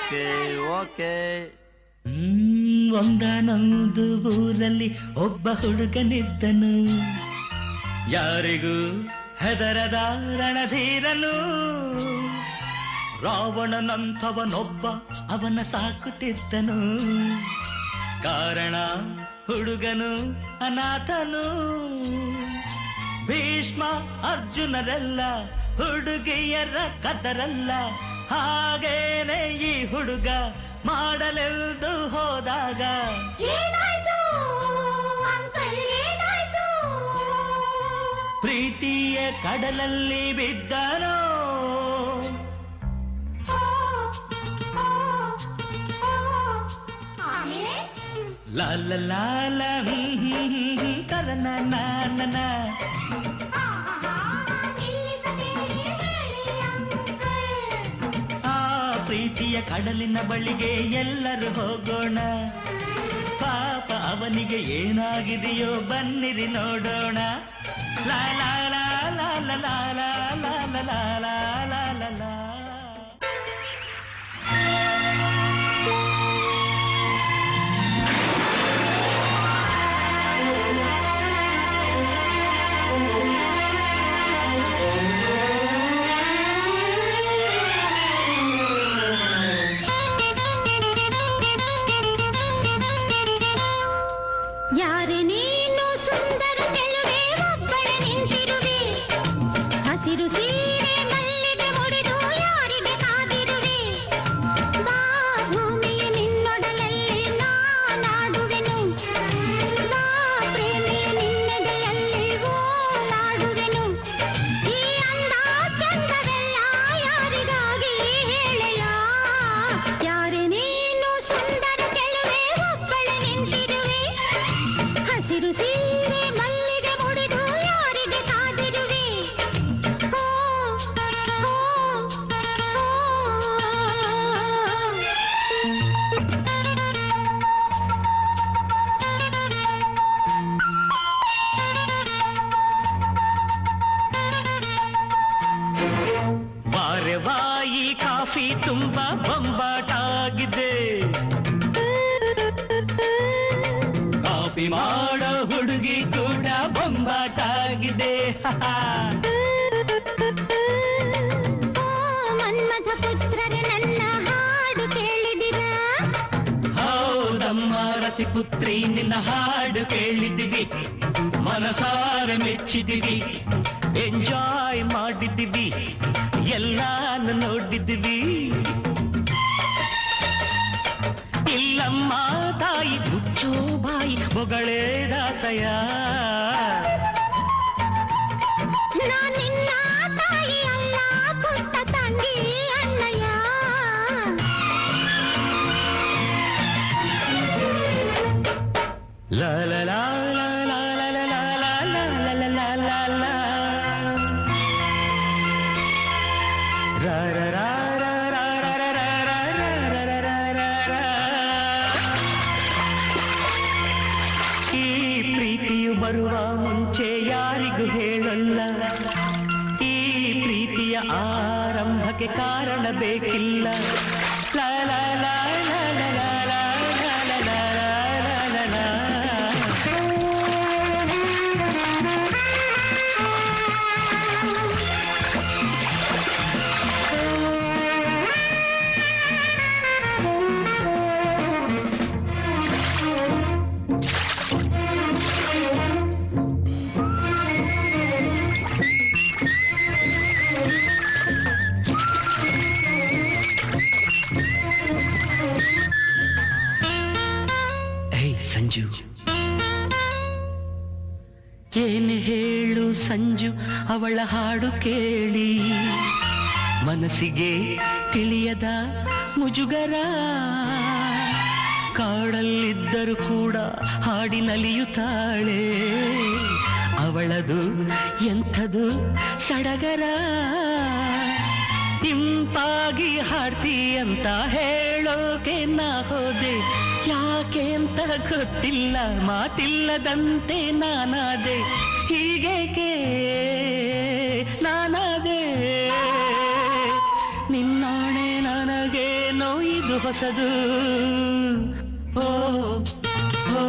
Okay okay. ಒಂದಾನೊಂದು ಊರಲ್ಲಿ ಒಬ್ಬ ಹುಡುಗನಿದ್ದನು, ಯಾರಿಗೂ ಹೆದರದ ರಣಧೀರನು. ರಾವಣನಂಥವನೊಬ್ಬ ಅವನ ಸಾಕುತ್ತಿದ್ದನು, ಕಾರಣ ಹುಡುಗನು ಅನಾಥನು. ಭೀಷ್ಮ ಅರ್ಜುನರೆಲ್ಲ ಹುಡುಗಿಯರ ಕದರಲ್ಲ, ಹಾಗೇನೆ ಈ ಹುಡುಗ ಮಾಡಲೆಂದು ಹೋದಾಗ ಪ್ರೀತಿಯ ಕಡಲಲ್ಲಿ ಬಿದ್ದನೋ. ಲಾಲ ಲಾಲ ಕರನ ನಾನನ. ಆ ಪ್ರೀತಿಯ ಕಡಲಿನ ಬಳಿಗೆ ಎಲ್ಲರೂ ಹೋಗೋಣ, ಪಾಪ ಅವನಿಗೆ ಏನಾಗಿದೆಯೋ ಬನ್ನಿರಿ ನೋಡೋಣ. ಲಾ ಲಾ ಲಾ ಲಾ ಲಾ ಲಾ ಲಾ ಲಾ ಲಾ ಲಾ ಲಾ ಲಾ. ಯಾರೆ ನೀನು ಸುಂದರ ಚೆಲುವೆ, ಒಬ್ಬಳೆ ನಿಂತಿರುವೆ, ಹಸಿರು ಸೀರೆ ಮಲ್ಲಿಗೆ ಮುಡಿದು ಯಾರಿಗೆ ಕಾದಿರುವೆ. ಬಾ ಭೂಮಿಯ ನಿನ್ನೊಡಲಲ್ಲಿ ನಾನಾಡುವೆನು, ಬಾ ಪ್ರೇಮಿಯ ನಿನ್ನೆದೆಯಲ್ಲಿ ಓಲಾಡುವೆನು. ಈ ಅಂದ ಚಂದವೆಲ್ಲ ಯಾರಿಗಾಗಿ ಹೇಳೆಯ. ಯಾರೆ ನೀನು ಸುಂದರ ಚೆಲುವೆ, ಒಬ್ಬಳೆ ನಿಂತಿರುವೆ, ಹಸಿರು ಸೀರೆ ಮಲ್ಲಿಗೆ ಮುಡಿದು ಯಾರಿಗೆ ಕಾದಿರುವೆ. ಬಾರೆವಾಯಿ ಕಾಫಿ ತುಂಬಾ ಬೊಂಬಾಟಾಗಿದೆ, ಕಾಫಿ ಮಾಡೋ ಹುಡುಗಿ ಕೂಡ ಬೊಂಬಾಟಾಗಿದೆ. ಮನ್ಮಥ ಪುತ್ರರೇ ನನ್ನ ಹಾಡು ಕೇಳಿದಿರ, ಹೌದಮ್ಮ ರತಿ ಪುತ್ರಿ ನಿನ್ನ ಹಾಡು ಕೇಳಿದಿವಿ, ಮನಸಾರ ಮೆಚ್ಚಿದಿವಿ, ಎಂಜಾಯ್ ಮಾಡಿದಿವಿ, ಎಲ್ಲಾನು ನೋಡಿದಿವಿ. ಇಲ್ಲಮ್ಮ ತಾಯಿ ಮುಚ್ಚೋ ಬಾಯಿ ಬೊಗಳೇ ದಾಸಯ. ನಿನ್ನ ತಾಯಿ ಅಲ್ಲ ಪುಟ್ಟ ತಂಗಿ ಅಣ್ಣಯ್ಯ. ಲಾ ಲಾ ಲಾ ಲಾ ಲಾ ಲಾ ಲಾ ಲಾ ಲಾ ಲಾ ಲಾ ಲಾ ಲಾ. ರಾ ರಾ ರಾ ರಾ ರಾ ರಾ ರಾ ರಾ ರಾ ರಾ ರಾ ರಾ. ಈ ಪ್ರೀತಿಯು ಬರುವ ಮುಂಚೆ ಯಾರಿಗೂ ಹೇಳಲ್ಲ, ಈ ಪ್ರೀತಿಯ ಆರಂಭಕ್ಕೆ ಕಾರಣ ಬೇಕಿಲ್ಲ. ಲಾ ಲಾ ಲಾ ಲಾ ಲಾ ಲಾ ಲಾ ಲಾ ಲಾ ಲಾ ಲಾ ಲಾ. ಸಂಜು ಏನು ಹೇಳು ಸಂಜು, ಅವಳ ಹಾಡು ಕೇಳಿ ಮನಸ್ಸಿಗೆ ತಿಳಿಯದ ಮುಜುಗರ. ಕಾಡಲ್ಲಿದ್ದರೂ ಕೂಡ ಹಾಡಿನಲಿಯುತ್ತಾಳೆ, ಅವಳದು ಎಂಥದು ಸಡಗರ. ಇಂಪಾಗಿ ಹಾಡ್ತಿ ಅಂತ ಹೇಳೋಕೆ ನಾ ಹೋದೆ, ಯಾಕೆ ಅಂತ ಗೊತ್ತಿಲ್ಲ, ಮಾತಿಲ್ಲದಂತೆ ನಾನಾದೆ. ಹೀಗೇಕೆ ನಾನಾದೆ, ನಿನ್ನಾಣೆ ನನಗೆ ನೋಯಿದೆ. ಇದು ಹೊಸದು. ಓ ಓ